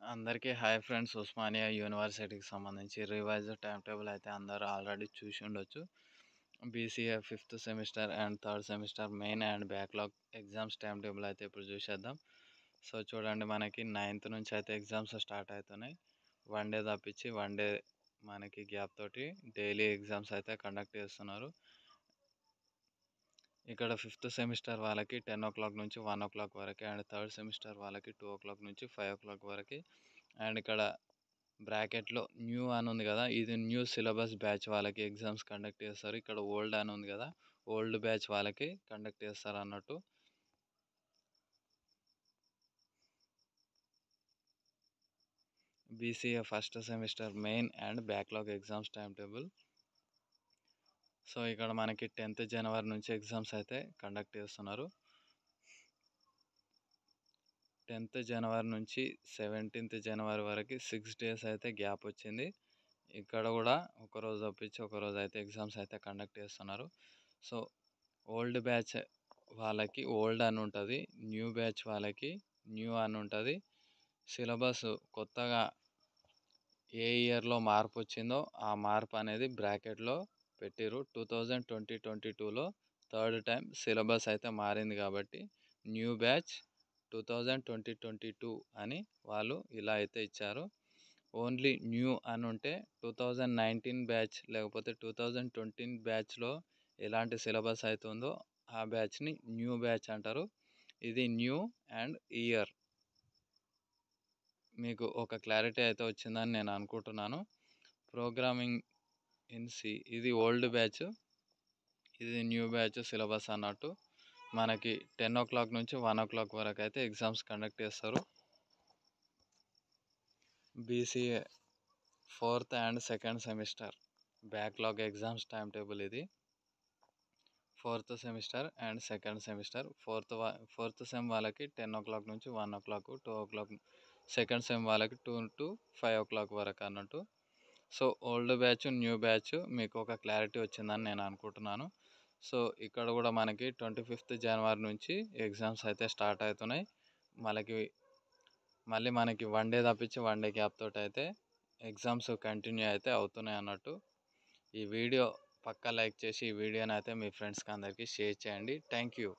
అందరికీ hi friends. Osmania యూనివర్సిటీకి సంబంధించి రివైజ్డ్ టైం టేబుల్ అయితే అందరూ ఆల్రెడీ చూసి ఉండొచ్చు. BCA fifth semester and third semester main and backlog exams time table అయితే ఇప్పుడు చూసేద్దాం. సో చూడండి, మనకి 9th నుంచి అయితే ఎగ్జామ్స్ స్టార్ట్ అవుతున్నాయి. వన్ డే తప్పించి వన్ డే మనకి గ్యాప్ తోటి డైలీ ఎగ్జామ్స్ అయితే కండక్ట్ చేస్తున్నారు. ఇక్కడ ఫిఫ్త్ సెమిస్టర్ వాళ్ళకి 10 o'clock నుంచి 1 o'clock వరకు, అండ్ థర్డ్ సెమిస్టర్ వాళ్ళకి 2 o'clock నుంచి 5 o'clock వరకు. అండ్ ఇక్కడ బ్రాకెట్లో న్యూ అని ఉంది కదా, ఇది న్యూ సిలబస్ బ్యాచ్ వాళ్ళకి ఎగ్జామ్స్ కండక్ట్ చేస్తారు. ఇక్కడ ఓల్డ్ అని ఉంది కదా, ఓల్డ్ బ్యాచ్ వాళ్ళకి కండక్ట్ చేస్తారు అన్నట్టు. BCA first semester main and backlog exams time table. So ఇక్కడ మనకి 10th జనవరి నుంచి ఎగ్జామ్స్ అయితే కండక్ట్ చేస్తున్నారు. 10th జనవరి నుంచి 17th జనవరి వరకు 6 days అయితే గ్యాప్ వచ్చింది. ఇక్కడ కూడా ఒకరోజు తప్పించి ఒకరోజు అయితే ఎగ్జామ్స్ అయితే కండక్ట్ చేస్తున్నారు. సో ఓల్డ్ బ్యాచ్ వాళ్ళకి ఓల్డ్ అని ఉంటుంది, న్యూ బ్యాచ్ వాళ్ళకి న్యూ అని ఉంటుంది. సిలబస్ కొత్తగా ఏ ఇయర్లో మార్పు వచ్చిందో ఆ మార్పు అనేది బ్రాకెట్లో పెట్టిరు. 2020-22లో థర్డ్ టైం సిలబస్ అయితే మారింది కాబట్టి న్యూ బ్యాచ్ 2020-22 అని వాళ్ళు ఇలా అయితే ఇచ్చారు. ఓన్లీ న్యూ అని ఉంటే 2019 బ్యాచ్ లేకపోతే 2020 బ్యాచ్లో ఎలాంటి సిలబస్ అయితే ఉందో ఆ బ్యాచ్ని న్యూ బ్యాచ్ అంటారు. ఇది న్యూ అండ్ ఇయర్. మీకు ఒక క్లారిటీ అయితే వచ్చిందని నేను అనుకుంటున్నాను. ప్రోగ్రామింగ్ ఇన్ సి ఇది ఓల్డ్ బ్యాచ్, ఇది న్యూ బ్యాచ్ సిలబస్ అన్నట్టు. మనకి 10 o'clock నుంచి 1 o'clock వరకు అయితే ఎగ్జామ్స్ కండక్ట్ చేస్తారు. BCA fourth and second semester backlog exams time table ఇది. Fourth semester and second semester fourth sem వాళ్ళకి 10 o'clock నుంచి 1 o'clock, 2 o'clock. సెకండ్ సెమ్ వాళ్ళకి 2 to 5 o'clock వరకు అన్నట్టు. So old batch new batch మీకు ఒక క్లారిటీ వచ్చిందని నేను అనుకుంటున్నాను. సో ఇక్కడ కూడా మనకి 25th జనవరి నుంచి ఎగ్జామ్స్ అయితే స్టార్ట్ అవుతున్నాయి. మళ్ళీ మనకి వన్ డే తప్పించి వన్ డే గ్యాప్ తోటి అయితే ఎగ్జామ్స్ కంటిన్యూ అయితే అవుతున్నాయి అన్నట్టు. ఈ వీడియో పక్కా లైక్ చేసి ఈ వీడియోని అయితే మీ ఫ్రెండ్స్కి అందరికీ షేర్ చేయండి. Thank you.